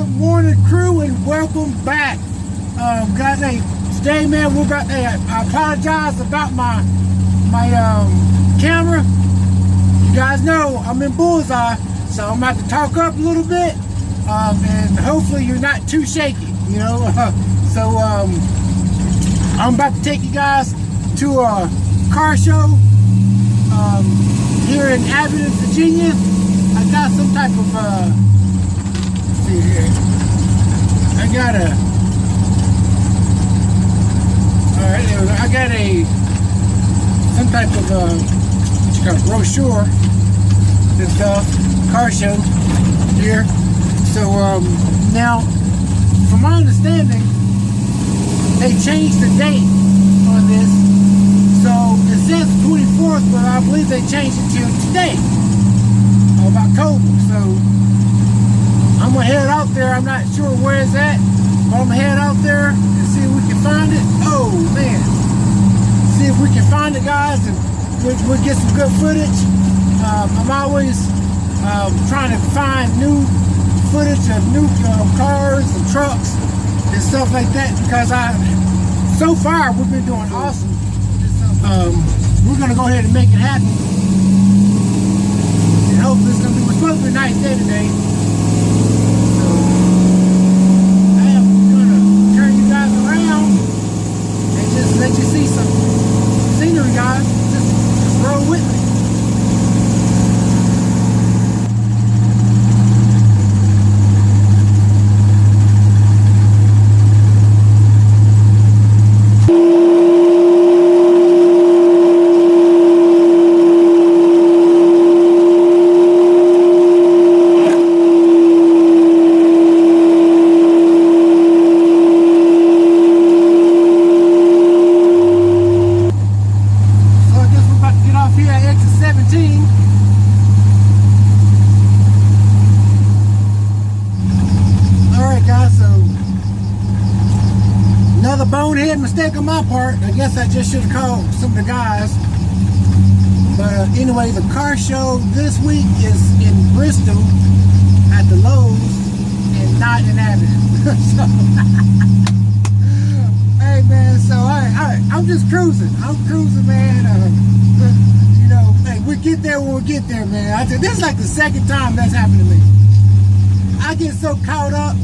Good morning, crew, and welcome back. Guys, hey, today, man, we're about. Hey, I apologize about my camera. You guys know I'm in bullseye, so I'm about to talk up a little bit, and hopefully you're not too shaky. You know, I'm about to take you guys to a car show here in Abilene, Virginia. I got some type of let's see here. I got some type of what you call it, brochure and stuff, car show here. So now, from my understanding, they changed the date on this. So it says 24th, but I believe they changed it to today of October. So I'm gonna head out there. I'm not sure where it's at, but I'm gonna head out there and see if we can find it. Oh man, see if we can find it, guys, and we'll get some good footage. I'm always trying to find new footage of new cars and trucks and stuff like that, because so far we've been doing awesome. We're gonna go ahead and make it happen, and hopefully it's supposed to be a nice day today. So I am gonna turn you guys around and just let you see some scenery, guys. Just roll with me. Another bonehead mistake on my part. I guess I just should have called some of the guys. But anyway, the car show this week is in Bristol at the Lowe's and not in Abilene. So, hey man, so I'm just cruising. I'm cruising, man. You know, hey, we get there when we get there, man. This is like the second time that's happened to me. I get so caught up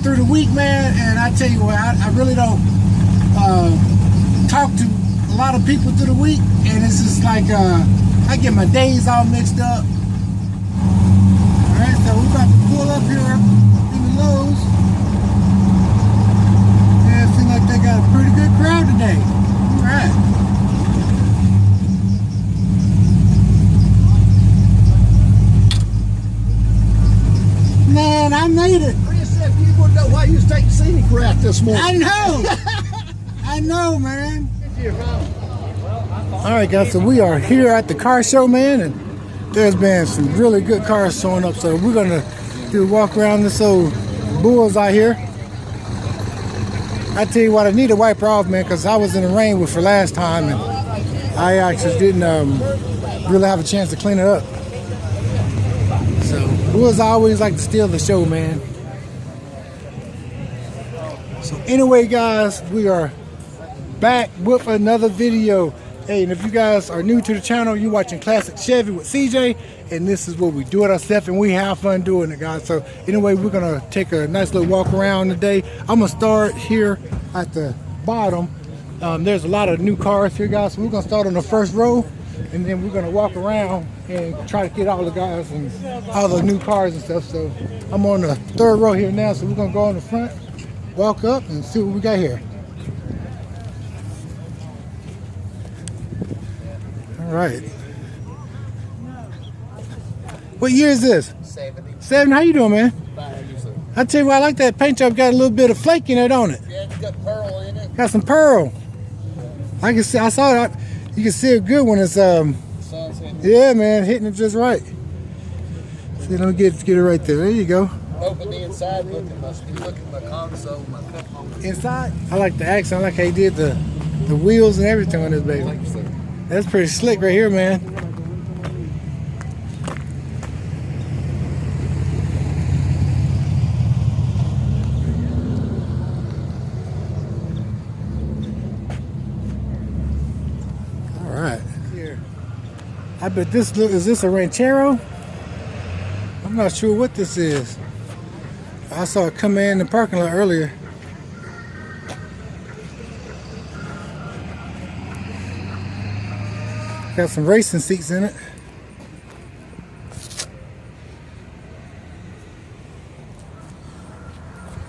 through the week, man, and I tell you what, I really don't talk to a lot of people through the week, and it's just like I get my days all mixed up. All right, so we're about to pull up here in the Lowe's. Yeah, it seems like they got a pretty good crowd today. All right. Man, I made it. You wouldn't know why you was taking scenic route this morning. I know. I know, man. All right, guys, so we are here at the car show, man, and there's been some really good cars showing up. So we're gonna do a walk around this old bullseye here. I tell you what, I need to wipe her off, man, because I was in the rain with her last time, and I actually didn't really have a chance to clean it up. So bullseye always like to steal the show, man. So anyway, guys, we are back with another video. Hey, and if you guys are new to the channel, you're watching Classic Chevy with CJ, and this is what we do it ourselves, and we have fun doing it, guys. So anyway, we're gonna take a nice little walk around today. I'm gonna start here at the bottom. There's a lot of new cars here, guys, so we're gonna start on the first row, and then we're gonna walk around and try to get all the guys and all the new cars and stuff. So I'm on the third row here now, so we're gonna go in the front, walk up and see what we got here. All right. What year is this? 70. 70. How you doing, man? Fine, sir. I tell you what, I like that paint job. Got a little bit of flake in it, don't it? Yeah, it's got pearl in it. Got some pearl. I can see. I saw it. You can see it good when it's Sun's hitting it. Yeah, man, hitting it just right. See, let me get it right there. There you go. Open the inside, look at my console, my cup holder. Inside, I like the accent. I like how he did the wheels and everything on this baby. Thank you, sir. That's pretty slick right here, man. I bet this look, is this a Ranchero? I'm not sure what this is. I saw it come in the parking lot earlier. Got some racing seats in it.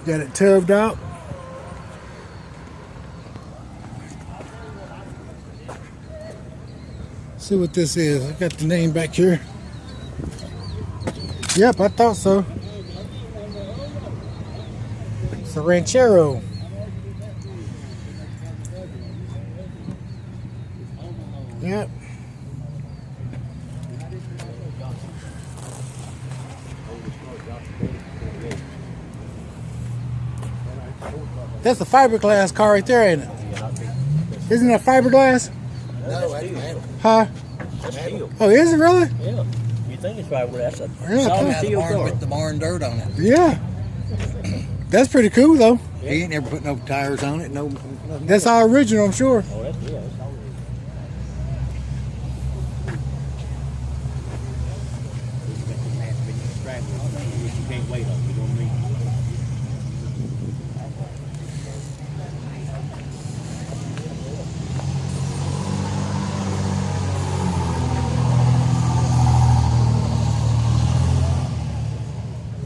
Got it tubbed out. See what this is. I got the name back here. Yep, I thought so. It's a Ranchero. Yep. That's a fiberglass car right there, ain't it? Isn't that fiberglass? No, that's metal. Huh? That's steel. Oh, is it really? Yeah. You think it's fiberglass? That's a Yeah, solid Had the steel barn car. with the barn dirt on it. Yeah. That's pretty cool, though. He ain't never put no tires on it. No. Nothing. That's all original, I'm sure. Oh, that's all. You can't wait on it. You know what I mean?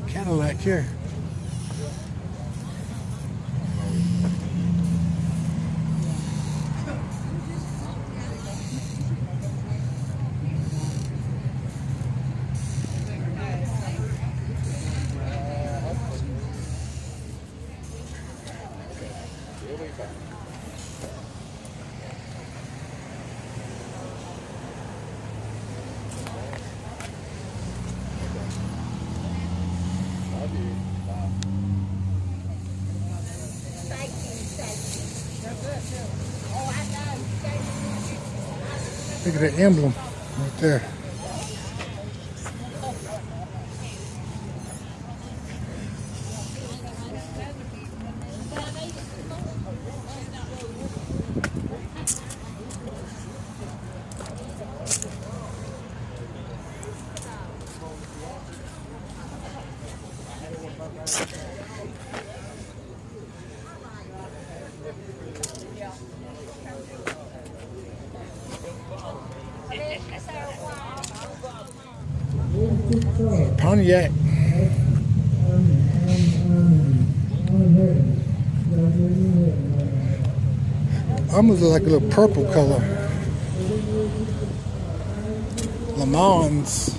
Cadillac here. Look at that emblem right there. Pontiac. Almost like a little purple color. Le Mans.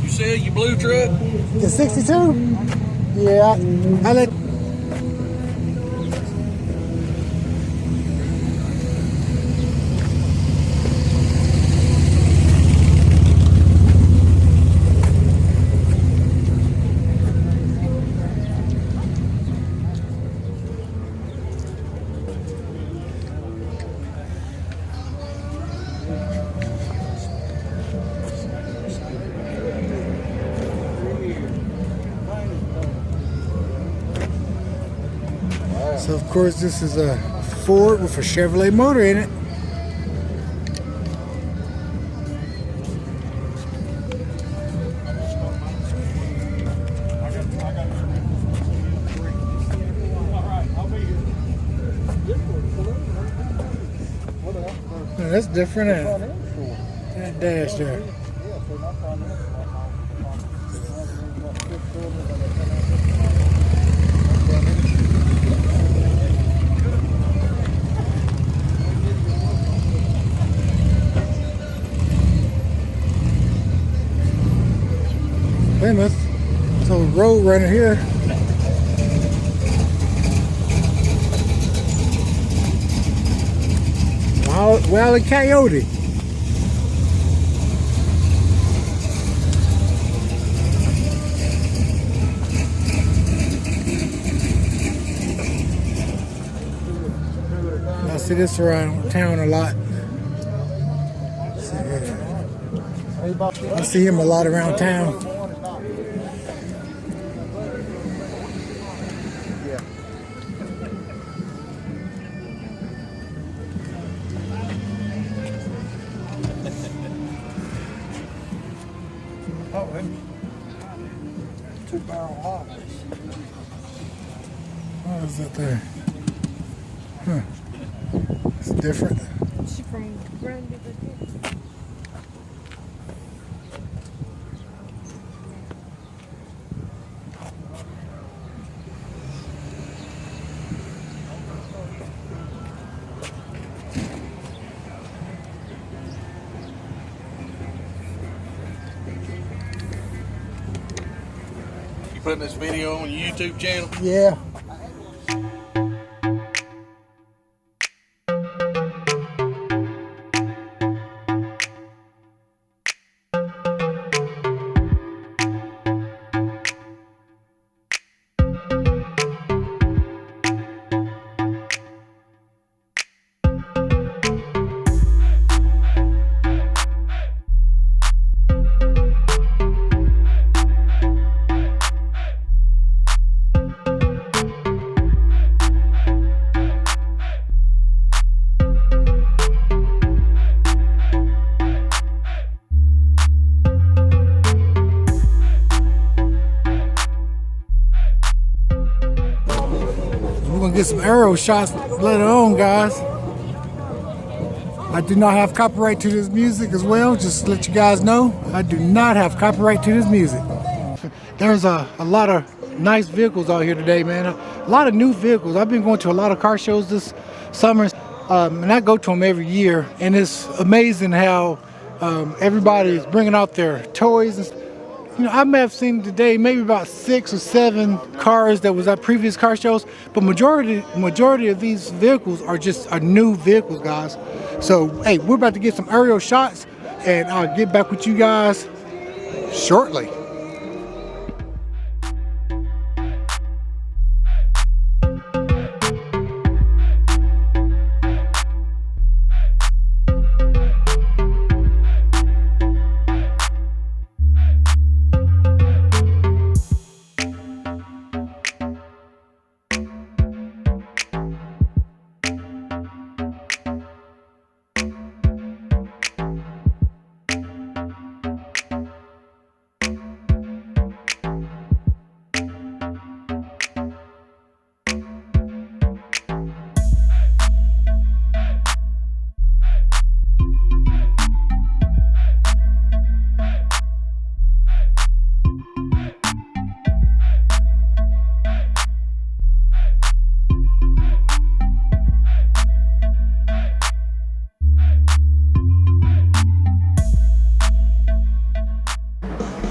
You said your blue truck? The 62? Yeah, I let. So of course this is a Ford with a Chevrolet motor in it. Yeah, that's different, ain't it? That dash there. Plymouth. So road runner here. Wild Coyote. see this around town a lot. I see him a lot around town. What is that there? Huh. It's different. She from Grand River. You putting this video on your YouTube channel? Yeah. We're gonna get some aerial shots later on, guys. I do not have copyright to this music as well, just to let you guys know. I do not have copyright to this music. There's a lot of nice vehicles out here today, man. A lot of new vehicles. I've been going to a lot of car shows this summer, and I go to them every year, and it's amazing how everybody is bringing out their toys and stuff. You know, I may have seen today maybe about 6 or 7 cars that was at previous car shows, but majority of these vehicles are new vehicles, guys. So, hey, we're about to get some aerial shots, and I'll get back with you guys shortly.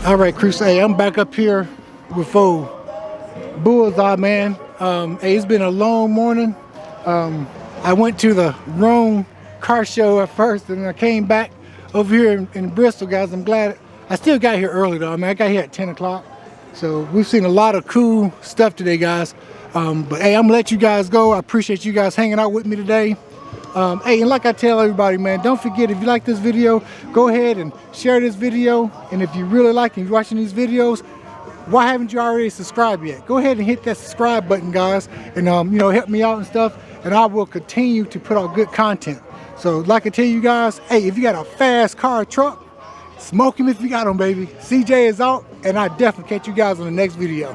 All right, Crusade, I'm back up here with Bullseye, man. Hey, it's been a long morning. I went to the wrong car show at first, and I came back over here in Bristol, guys. I'm glad I still got here early, though. I mean, I got here at 10 o'clock. So we've seen a lot of cool stuff today, guys. But hey, I'm gonna let you guys go. I appreciate you guys hanging out with me today. Hey, and like I tell everybody, man, don't forget, if you like this video, go ahead and share this video. And if you really like and you're watching these videos, why haven't you already subscribed yet? Go ahead and hit that subscribe button, guys, and you know, help me out and stuff, and I will continue to put out good content. So like I tell you guys, hey, if you got a fast car or truck, smoke them if you got them, baby. CJ is out, and I definitely catch you guys on the next video.